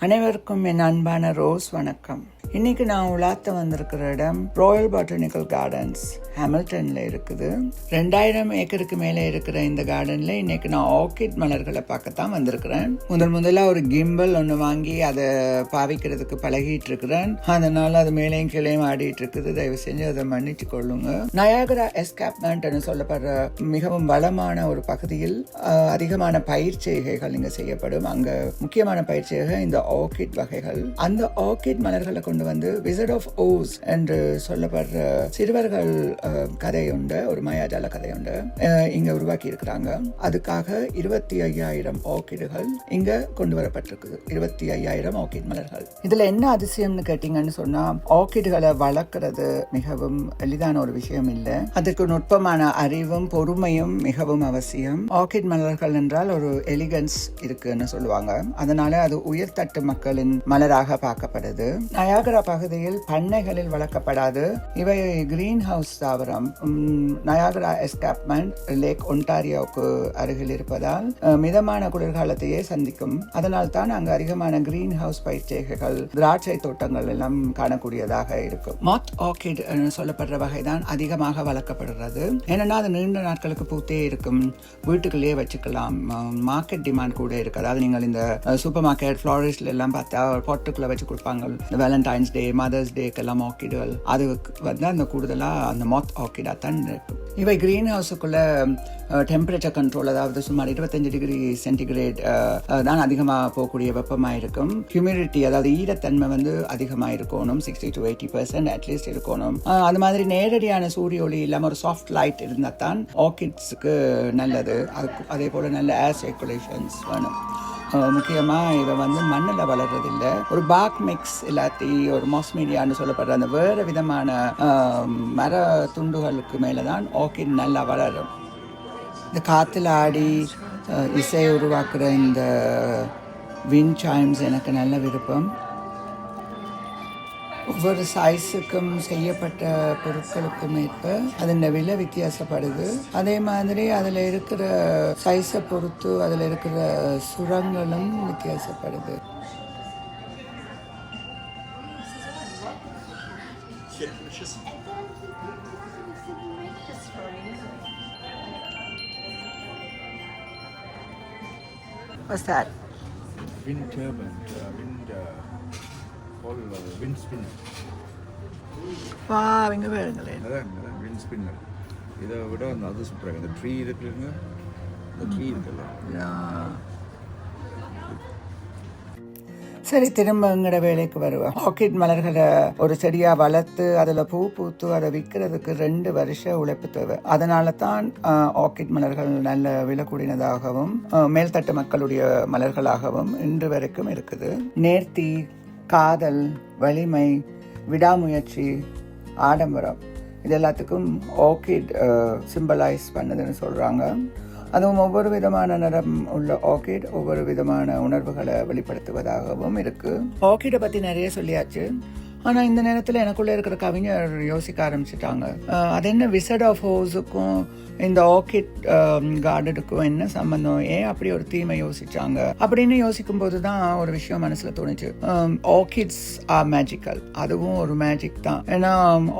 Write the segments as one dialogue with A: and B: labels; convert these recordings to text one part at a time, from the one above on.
A: அனைவருக்கும் என் அன்பான ரோஸ் வணக்கம். இன்னைக்கு நான் உலாத்த வந்திருக்கிற இடம் ராயல் பாட்டனிக்கல் கார்டன்ஸ் ஹாமில்டன்ல இருக்குது. 2000 ஏக்கருக்கு மேலே இருக்கிற இந்த கார்டன்ல இன்னைக்கு நான் ஆர்கிட் மலர்களை பார்க்கத்தான் வந்திருக்கிறேன். முதல்ல ஒரு கிம்பல் ஒன்று வாங்கி அதை பாவிக்கிறதுக்கு பழகிட்டு இருக்கிறேன். அதனால அது மேலேயும் கீழேயும் ஆடிட்டு இருக்குது. தயவு செஞ்சு அதை மன்னிச்சு கொள்ளுங்க. நயாகரா எஸ்காப்மெண்ட் சொல்லப்படுற மிகவும் வளமான ஒரு பகுதியில் அதிகமான பயிற்சிகைகள் இங்க செய்யப்படும். அங்க முக்கியமான பயிற்சிகள் இந்த ஆர்கிட் வகைகள். அந்த ஆர்கிட் மலர்களை கொண்டு வந்து விசிட் ஆஃப் ஓஸ் என்று சொல்லப்படுற சிறுவர்கள் கதையுண்டு, ஒரு மாயாஜால கதையுண்டு இங்க உருவாக்கி இருக்கிறாங்க. அதுக்காக 25,000 ஆர்கிடுகள் இங்க கொண்டு வரப்பட்டிருக்குது. 25,000 ஆர்கிட் மலர்கள். இதுல என்ன அதிசயம்னு கேட்டீங்கன்னு சொன்னா, ஆர்கிடுகளை வளர்க்கறது மிகவும் எளிதான ஒரு விஷயம் இல்லை. அதுக்கு நுட்பமான அறிவும் பொறுமையும் மிகவும் அவசியம். ஆர்கிட் மலர்கள் என்றால் ஒரு எலிகன்ஸ் இருக்குன்னு சொல்லுவாங்க. அதனால அது உயர்தட்டு மக்களின் மலராக பார்க்கப்படுது. நயாகரா பகுதியில் பண்ணைகளில் வளர்க்கப்படாது. இவை கிரீன் ஹவுஸ் தாவரம். நயாகரா எஸ்காப்மெண்ட் லேக் ஒன்டாரியோவுக்கு அருகில் இருப்பதால் மிதமான குளிர்காலத்தையே சந்திக்கும். அதனால் தான் அங்கு அதிகமான கிரீன் ஹவுஸ் பயிற்சிகள், திராட்சை தோட்டங்கள் எல்லாம் காணக்கூடியதாக இருக்கும். மாத் ஆர்கிட் சொல்லப்படுற வகைதான் அதிகமாக வளர்க்கப்படுறது. ஏன்னா அது நீண்ட நாட்களுக்கு பூத்தே இருக்கும். வீட்டுக்குள்ளேயே வச்சுக்கலாம். மார்க்கெட் டிமாண்ட் கூட இருக்கு. அதாவது நீங்கள் இந்த சூப்பர் மார்க்கெட் ஃப்ளாரிஸ்ட்ல எல்லாம் பார்த்தா பாட்டுக்குள்ள வச்சு கொடுப்பாங்க. வேலண்டைன்ஸ் டே, மதர்ஸ் டேக்கெல்லாம் ஆர்கிடுகள் அது வந்து அந்த கூடுதலாக அந்த மாத் ஆர்கிடா தான் இருக்கும். இவை கிரீன் ஹவுஸுக்குள்ள டெம்பரேச்சர் கண்ட்ரோல், அதாவது சுமார் 25 டிகிரி சென்டிகிரேட் தான் அதிகமாக போகக்கூடிய வெப்பமாக இருக்கும். ஹியூமிடிட்டி, அதாவது ஈரத்தன்மை வந்து அதிகமாக இருக்கணும். 60 to 80% அட்லீஸ்ட் இருக்கணும். அது மாதிரி நேரடியான சூரிய ஒளி இல்லாமல் ஒரு சாஃப்ட் லைட் இருந்தால் தான் ஆர்கிட்ஸுக்கு நல்லது. அதே போல் நல்ல ஏர் சர்க்குலேஷன்ஸ் வேணும். முக்கியமாக இவை வந்து மண்ணில் வளர்றதில்லை. ஒரு பாக் மிக்ஸ் இல்லாட்டி ஒரு மாஸ்மீடியான்னு சொல்லப்படுற அந்த வேறு விதமான மர துண்டுகளுக்கு மேலே தான் ஆர்கிட் நல்லா வளரும். இந்த காற்றுல ஆடி இசை உருவாக்குற இந்த விண்ட் சைம்ஸ் எனக்கு நல்ல விருப்பம். ஒவ்வொரு சைஸுக்கும் செய்யப்பட்ட பொருட்களுக்கும் ஏற்ப அதன் விலை வித்தியாசப்படுது. அதே மாதிரி அதில் இருக்கிற சைஸை பொறுத்து அதில் இருக்கிற சுரங்களும் வித்தியாசப்படுது. What's that?
B: Wind turbine, wind spinner.
A: வா, இங்கே பாருங்களேன்.
B: அதான் wind spinner. இதை விட அது சூப்பராக இந்த ட்ரீ இருக்குங்க. இந்த ட்ரீ இருக்குல்ல.
A: சரி, திரும்ப எங்கட வேலைக்கு வருவேன். ஆர்கிட் மலர்களை ஒரு செடியா வளர்த்து அதில் பூ பூத்து அதை விற்கிறதுக்கு 2 வருஷ உழைப்பு தேவை. அதனால தான் ஆர்கிட் மலர்கள் நல்ல விலை கூடினதாகவும் மேல்தட்டு மக்களுடைய மலர்களாகவும் இன்று வரைக்கும் இருக்குது. நேர்த்தி, காதல், வலிமை, விடாமுயற்சி, ஆடம்பரம், இது எல்லாத்துக்கும் ஆர்கிட் சிம்பலைஸ் பண்ணுதுன்னு சொல்றாங்க. அதுவும் ஒவ்வொரு விதமான நிறம் உள்ள ஆர்கிட் ஒவ்வொரு விதமான உணர்வுகளை வெளிப்படுத்துவதாகவும் இருக்கு. ஆர்கிடை பத்தி நிறைய சொல்லியாச்சு. ஆனா இந்த நேரத்துல எனக்குள்ள இருக்கிற கவிஞர் யோசிக்க ஆரம்பிச்சுட்டாங்க, அது என்ன விசிட் ஆஃப் ஹோஸுக்கும் இந்த ஆர்கிட் கார்டனுக்கும் என்ன சம்பந்தம், ஏன் அப்படி ஒரு தீமை யோசிச்சாங்க அப்படின்னு யோசிக்கும் போதுதான் ஒரு விஷயம் மனசுல தோணுச்சு. Orchids are magical. அதுவும் ஒரு மேஜிக் தான். ஏன்னா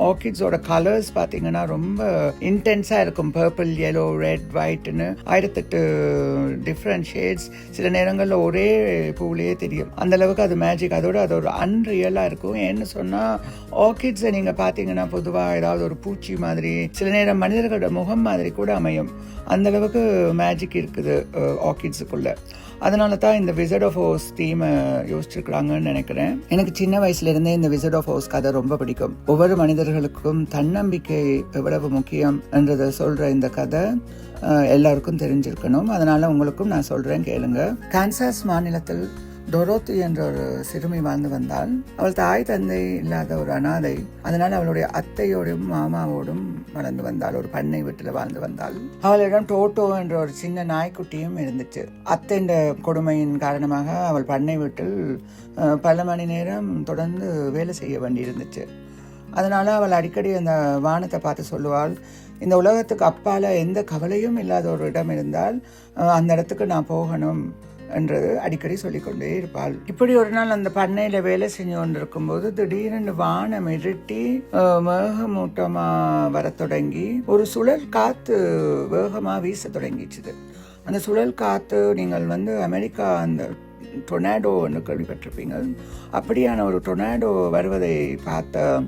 A: ஆர்கிட்ஸோட கலர்ஸ் பாத்தீங்கன்னா ரொம்ப இன்டென்ஸா இருக்கும். பர்பிள், yellow, ரெட், ஒயிட்னு 1008 டிஃப்ரெண்ட் ஷேட்ஸ் சில நேரங்கள்ல ஒரே பூவிலேயே தெரியும். அந்த அளவுக்கு அது மேஜிக். அதோட அது ஒரு அன்ரியலா இருக்கும். ஏன்னு சொன்னா ஆர்கிட்ஸை நீங்க பாத்தீங்கன்னா பொதுவா ஏதாவது ஒரு பூச்சி மாதிரி, சில நேரம் மனிதர்களோட முகம் மாதிரி கூட அமையும். அந்த அளவுக்கு மேஜிக் இருக்குது ஆர்கிட்ஸுக்குள்ள. அதனால தான் இந்த விசிட் ஆஃப் ஹோஸ் தீம் யோசிச்சிருக்கிறாங்கன்னு நினைக்கிறேன். எனக்கு சின்ன வயசுல இருந்தே இந்த விசிட் ஆஃப் ஹோஸ் கதை ரொம்ப பிடிக்கும். ஒவ்வொரு மனிதர்களுக்கும் தன்னம்பிக்கை எவ்வளவு முக்கியம் என்றதை சொல்ற இந்த கதை எல்லாருக்கும் தெரிஞ்சிருக்கணும். அதனால உங்களுக்கும் நான் சொல்றேன், கேளுங்க. கான்சாஸ் மாநிலத்தில் டொரோத்தி என்ற ஒரு சிறுமி வாழ்ந்து வந்தாள். அவள் தாய் தந்தை இல்லாத ஒரு அனாதை. அதனால அவளுடைய அத்தையோடும் மாமாவோடும் வளர்ந்து வந்தாள். ஒரு பண்ணை வீட்டுல வாழ்ந்து வந்தாள். அவளிடம் டோட்டோ என்ற ஒரு சின்ன நாய்க்குட்டியும் இருந்துச்சு. அத்தையின் கொடுமையின் காரணமாக அவள் பண்ணை வீட்டில் பல மணி நேரம் தொடர்ந்து வேலை செய்ய வேண்டி இருந்துச்சு. அதனால அவள் அடிக்கடி அந்த வானத்தை பார்த்து சொல்லுவாள், இந்த உலகத்துக்கு அப்பால எந்த கவலையும் இல்லாத ஒரு இடம் இருந்தால் அந்த இடத்துக்கு நான் போகணும் என்றது அடிக்கடி சொல்லிக்கொண்டே இருப்பாள். இப்படி ஒரு நாள் அந்த பண்ணையில வேலை செஞ்சு கொண்டிருக்கும் போது திடீரென்று வானம் இருட்டி மேகமூட்டமா வர தொடங்கி ஒரு சுழல் காத்து வேகமா வீச தொடங்கிச்சுது. அந்த சுழல் காத்து நீங்கள் அமெரிக்கா அந்த டொர்னாடோ என்று கேள்விப்பட்டிருப்பீங்க. அப்படியான ஒரு டொர்னாடோ வருவதை பார்த்த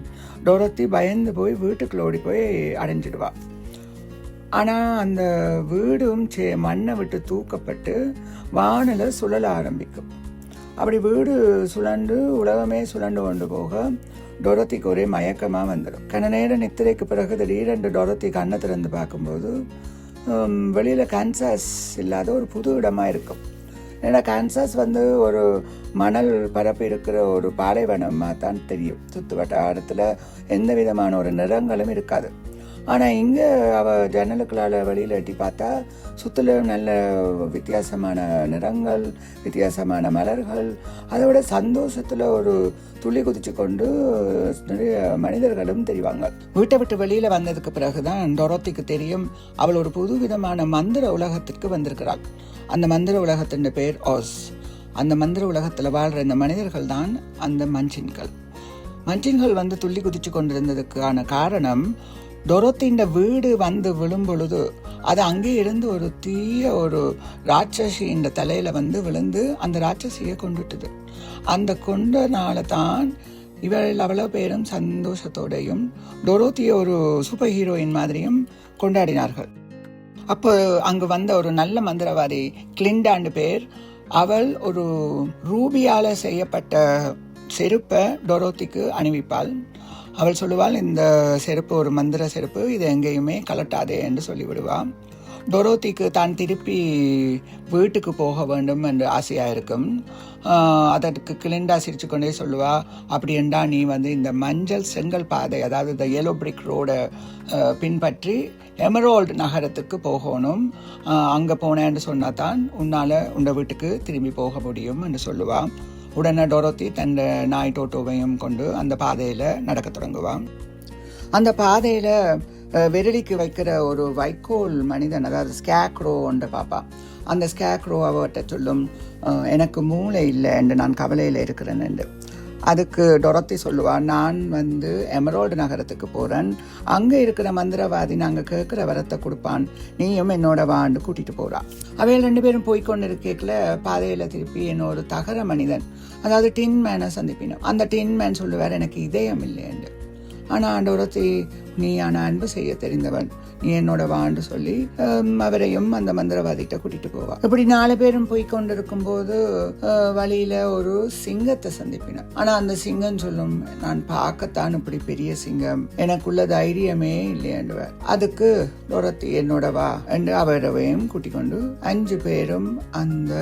A: டோரத்தி பயந்து போய் வீட்டுக்குள்ள ஓடி போய் அடைஞ்சிடுவா. ஆனால் அந்த வீடும் மண்ணை விட்டு தூக்கப்பட்டு வானில் சுழல ஆரம்பிக்கும். அப்படி வீடு சுழண்டு உலகமே சுழண்டு கொண்டு போக டொரத்திக்கு ஒரே மயக்கமாக வந்துடும். கன நேரம் நித்திரைக்கு பிறகு திடீரென்று டொரத்தி கண்ணை திறந்து பார்க்கும்போது வெளியில் கான்சாஸ் இல்லாத ஒரு புது இடமாக இருக்கும். ஏன்னா கான்சாஸ் ஒரு மணல் பரப்பு இருக்கிற ஒரு பாலைவனமாக தான் தெரியும். சுற்று வட்டாரத்தில் எந்த விதமான ஒரு நிறங்களும் இருக்காது. ஆனால் இங்கே அவள் ஜன்னலுக்களால் வெளியில் எட்டி பார்த்தா சுற்றிலும் நல்ல வித்தியாசமான நிறங்கள், வித்தியாசமான மலர்கள், அதை விட சந்தோஷத்தில் ஒரு துள்ளி குதிச்சு கொண்டு நிறைய மனிதர்களும் தெரிவாங்க. வீட்டை விட்டு வெளியில் வந்ததுக்கு பிறகுதான் டொரோத்திக்கு தெரியும் அவள் ஒரு புது விதமான மந்திர உலகத்திற்கு வந்திருக்கிறாள். அந்த மந்திர உலகத்தின் பேர் ஆஸ். அந்த மந்திர உலகத்தில் வாழ்கிற இந்த மனிதர்கள் தான் அந்த மஞ்சின்கள். மஞ்சின்கள் துள்ளி குதிச்சு கொண்டிருந்ததுக்கான காரணம், டொரோத்தின் வீடு விழும் பொழுது அது அங்கே இருந்து ஒரு தீய ஒரு ராட்சசியின் தலையில விழுந்து அந்த ராட்சசியை கொண்டுட்டுது. அந்த கொண்டனால தான் இவர்கள் அவ்வளவு பேரும் சந்தோஷத்தோடையும் டொரோத்தியை ஒரு சூப்பர் ஹீரோயின் மாதிரியும் கொண்டாடினார்கள். அப்போ அங்கு ஒரு நல்ல மந்திரவாதி கிளிண்டாண்டு பேர். அவள் ஒரு ரூபியால செய்யப்பட்ட செருப்பை டொரோத்திக்கு அணிவிப்பாள். அவள் சொல்லுவாள், இந்த செருப்பு ஒரு மந்திர செருப்பு, இது எங்கேயுமே கலட்டாதே என்று சொல்லிவிடுவாள். டொரோத்திக்கு தான் திருப்பி வீட்டுக்கு போக வேண்டும் என்று ஆசையாக இருக்கும். அதற்கு கிளிண்டா சிரிச்சு கொண்டே சொல்லுவா, அப்படி என்றா நீ இந்த மஞ்சள் செங்கல் பாதை, அதாவது இந்த yellow brick ரோடை பின்பற்றி எமரால்டு நகரத்துக்கு போகணும். அங்கே போனேன்னு சொன்னா தான் உன்னால் உண்ட வீட்டுக்கு திரும்பி போக முடியும் என்று சொல்லுவாள். உடனே டொரோத்தி தன் நாய் டோட்டோவையும் கொண்டு அந்த பாதையில் நடக்க தொடங்குவான். அந்த பாதையில் வெரடிக்கு வைக்கிற ஒரு வைக்கோல் மனிதன், அதாவது ஸ்கேக்ரோ ஒன்று பார்ப்பான். அந்த ஸ்கேக்ரோ அவர்கிட்ட சொல்லும், எனக்கு மூளை இல்லை என்று நான் கவலையில் இருக்கிறேன் என்று. அதுக்கு டொரோத்தி சொல்லுவாள், நான் எமரால்டு நகரத்துக்கு போகிறேன், அங்கே இருக்கிற மந்திரவாதி நாங்கள் கேட்குற வரத்தை கொடுப்பான், நீயும் என்னோட வாண்டு கூட்டிகிட்டு போகிறான். அவையில் 2 பேரும் போய்கொண்டு இருக்கேக்கில் பாதையில் திருப்பி என்னோட தகர மனிதன், அதாவது டின் மேனை சந்திப்பினோம். அந்த டின் மேன் சொல்லுவார், எனக்கு இதயம் இல்லை என்று. ஆனால் டொரோத்தி, நீ அன்பு செய்ய தெரிந்தவன், நீ என்னோட வாண்டு சொல்லி அவரையும் அந்த மந்திரவாதிகிட்ட கூட்டிட்டு போவா. இப்படி 4 பேரும் போய் கொண்டிருக்கும் போது வழியில ஒரு சிங்கத்தை சந்திப்பின. ஆனா அந்த சிங்கம் சொல்லும், நான் பார்க்கத்தான் இப்படி பெரிய சிங்கம், எனக்குள்ள தைரியமே இல்லையண்டுவர். அதுக்கு டொரோத்தி, என்னோட வா என்று அவரையும் கூட்டிக் கொண்டு 5 பேரும் அந்த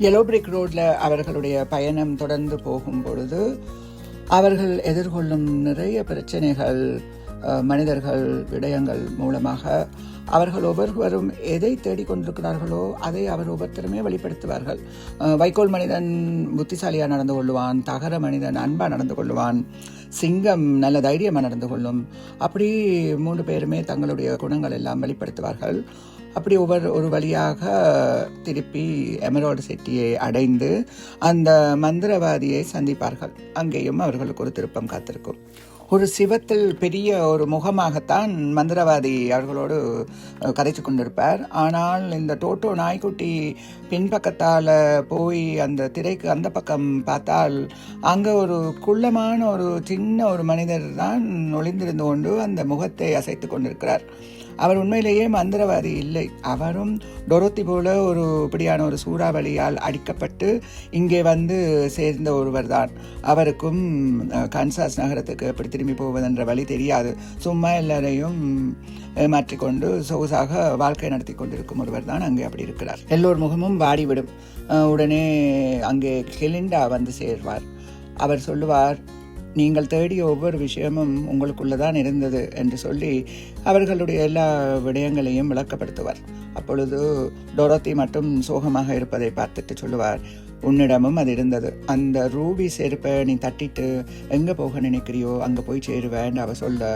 A: yellow brick ரோட்ல அவர்களுடைய பயணம் தொடர்ந்து போகும் பொழுது அவர்கள் எதிர்கொள்ளும் நிறைய பிரச்சனைகள், மனிதர்கள், விடயங்கள் மூலமாக அவர்கள் ஒவ்வொருவரும் எதை தேடிக்கொண்டிருக்கிறார்களோ அதை அவர் ஒவ்வொருத்தருமே வெளிப்படுத்துவார்கள். வைக்கோல் மனிதன் புத்திசாலியாக நடந்து கொள்ளுவான், தகர மனிதன் அன்பாக நடந்து கொள்ளுவான், சிங்கம் நல்ல தைரியமாக நடந்து கொள்ளும். அப்படி 3 பேருமே தங்களுடைய குணங்கள் எல்லாம் வெளிப்படுத்துவார்கள். அப்படி ஒரு வழியாக திருப்பி எமரால்டு சிட்டியை அடைந்து அந்த மந்திரவாதியை சந்திப்பார்கள். அங்கேயும் அவர்களுக்கு ஒரு திருப்பம் காத்திருக்கும். ஒரு சிவத்தில் பெரிய ஒரு முகமாகத்தான் மந்திரவாதி அவர்களோடு கதைச்சு கொண்டிருப்பார். ஆனால் இந்த டோட்டோ நாய்க்குட்டி பின்பக்கத்தால் போய் அந்த திரைக்கு அந்த பக்கம் பார்த்தால் அங்கே ஒரு குள்ளமான ஒரு சின்ன ஒரு மனிதர் தான் ஒளிந்திருந்து கொண்டு அந்த முகத்தை அசைத்து கொண்டிருக்கிறார். அவர் உண்மையிலேயே மந்திரவாதி இல்லை. அவரும் டொரோத்தி போல ஒரு இப்படியான ஒரு சூறாவளியால் அடிக்கப்பட்டு இங்கே சேர்ந்த ஒருவர் தான். அவருக்கும் கான்சாஸ் நகரத்துக்கு எப்படி திரும்பி போவதென்ற வழி தெரியாது. சும்மா எல்லாரையும் மாற்றிக்கொண்டு சொகுசாக வாழ்க்கை நடத்தி கொண்டிருக்கும் ஒருவர் தான் அங்கே அப்படி இருக்கிறார். எல்லோர் முகமும் வாடிவிடும். உடனே அங்கே கிளிண்டா சேர்வார். அவர் சொல்லுவார், நீங்கள் தேடிய ஒவ்வொரு விஷயமும் உங்களுக்குள்ளதான் இருந்தது என்று சொல்லி அவர்களுடைய எல்லா விடயங்களையும் விளக்கப்படுத்துவார். அப்பொழுது டொரோத்தி மட்டும் சோகமாக இருப்பதை பார்த்துட்டு சொல்லுவார், உன்னிடமும் அது இருந்தது, அந்த ரூபி செருப்பை நீ தட்டிட்டு எங்கே போக நினைக்கிறியோ அங்கே போய் சேருவேன் அவ சொல்ல.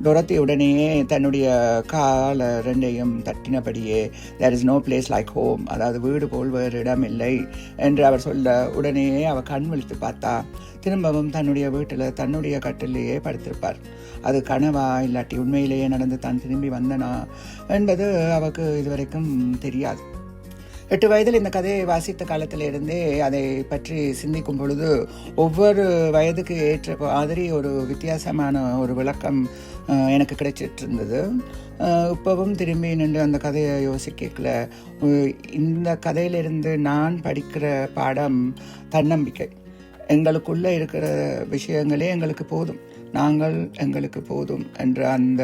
A: டொரத்தி உடனேயே தன்னுடைய கால ரெண்டையும் தட்டினபடியே there is no place like home, அதாவது வீடு போல் வேறு இடம் இல்லை என்று அவர் சொல்ல உடனேயே அவள் கண் விழித்து பார்த்தா திரும்பவும் தன்னுடைய வீட்டில் தன்னுடைய கட்டிலேயே படுத்திருப்பார். அது கனவா இல்லாட்டி உண்மையிலேயே நடந்து தான் திரும்பி வந்தனா என்பது அவருக்கு இதுவரைக்கும் தெரியாது. 8 வயதில் இந்த கதையை வாசித்த காலத்திலிருந்தே அதை பற்றி சிந்திக்கும் பொழுது ஒவ்வொரு வயதுக்கு ஏற்ற மாதிரி ஒரு வித்தியாசமான ஒரு விளக்கம் எனக்கு கிடைச்சிட்டு இருந்தது. இப்போவும் திரும்பி நின்று அந்த கதையை யோசிக்கல. இந்த கதையிலிருந்து நான் படிக்கிற பாடம் தன்னம்பிக்கை. எங்களுக்குள்ளே இருக்கிற விஷயங்களே எங்களுக்கு போதும், நாங்கள் எங்களுக்கு போதும் என்ற அந்த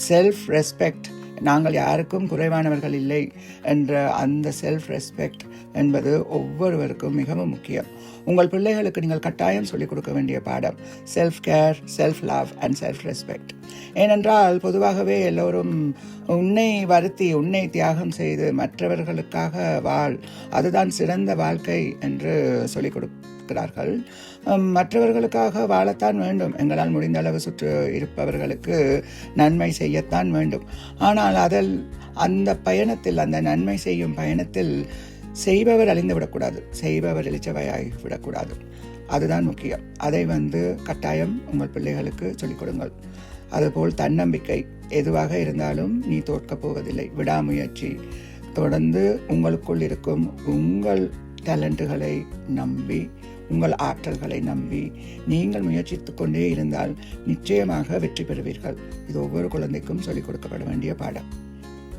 A: செல்ஃப் ரெஸ்பெக்ட், நாங்கள் யாருக்கும் குறைவானவர்கள் இல்லை என்ற அந்த செல்ஃப் ரெஸ்பெக்ட் என்பது ஒவ்வொருவருக்கும் மிகவும் முக்கியம். உங்கள் பிள்ளைகளுக்கு நீங்கள் கட்டாயம் சொல்லிக் கொடுக்க வேண்டிய பாடம் self care, self love and self respect. ஏனென்றால் பொதுவாகவே எல்லோரும் உன்னை வருத்தி உன்னை தியாகம் செய்து மற்றவர்களுக்காக வாழ், அதுதான் சிறந்த வாழ்க்கை என்று சொல்லிக் கொடுக்கிறார்கள். மற்றவர்களுக்காக வாழத்தான் வேண்டும், எங்களால் முடிந்த அளவு சுற்று இருப்பவர்களுக்கு நன்மை செய்யத்தான் வேண்டும். ஆனால் அதில் அந்த பயணத்தில், அந்த நன்மை செய்யும் பயணத்தில் செய்பவர் அழிந்து விடக்கூடாது, செய்பவர் எழுச்சவையாகி விடக்கூடாது. அதுதான் முக்கியம். அதை கட்டாயம் உங்கள் பிள்ளைகளுக்கு சொல்லிக் கொடுங்கள். அதுபோல் தன்னம்பிக்கை, எதுவாக இருந்தாலும் நீ தோற்கப் போவதில்லை, விடாமுயற்சி, தொடர்ந்து உங்களுக்குள் இருக்கும் உங்கள் டேலண்ட்டுகளை நம்பி, உங்கள் ஆற்றல்களை நம்பி நீங்கள் முயற்சித்து கொண்டே இருந்தால் நிச்சயமாக வெற்றி பெறுவீர்கள். இது ஒவ்வொரு குழந்தைக்கும் சொல்லிக் கொடுக்கப்பட வேண்டிய பாடம்.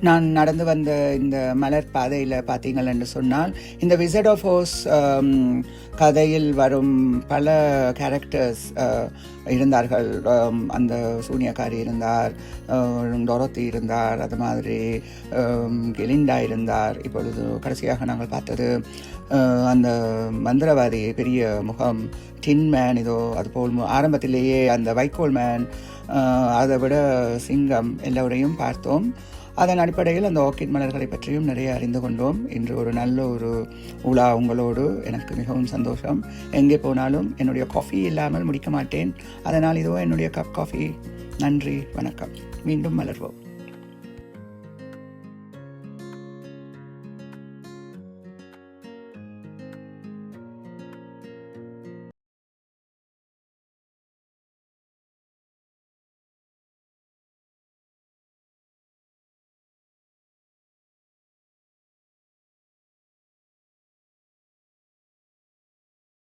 A: நான் நடந்து வந்த இந்த மலர் பாதையில் பார்த்தீங்கள் என்று சொன்னால், இந்த விசர்ட் ஆஃப் ஓஸ் கதையில் வரும் பல கேரக்டர்ஸ் இருந்தார்கள். அந்த சூனியக்காரி இருந்தார், டொரத்தி இருந்தார், அது மாதிரி கெலிண்டா இருந்தார். இப்பொழுது கடைசியாக நாங்கள் பார்த்தது அந்த மந்திரவாதி, பெரிய முகம், டின் மேன், இதோ அதுபோல் ஆரம்பத்திலேயே அந்த வைக்கோல் மேன், அதை விட சிங்கம், எல்லோரையும் பார்த்தோம். அதன் அடிப்படையில் அந்த ஆர்க்கிட் மலர்களை பற்றியும் நிறைய அறிந்து கொண்டோம். இன்று ஒரு நல்ல ஒரு உலா உங்களோடு எனக்கு மிகவும் சந்தோஷம். எங்கே போனாலும் என்னுடைய காஃபி இல்லாமல் முடிக்க மாட்டேன். அதனால் இதோ என்னுடைய கப் காஃபி. நன்றி, வணக்கம். மீண்டும் மலர்வோம்.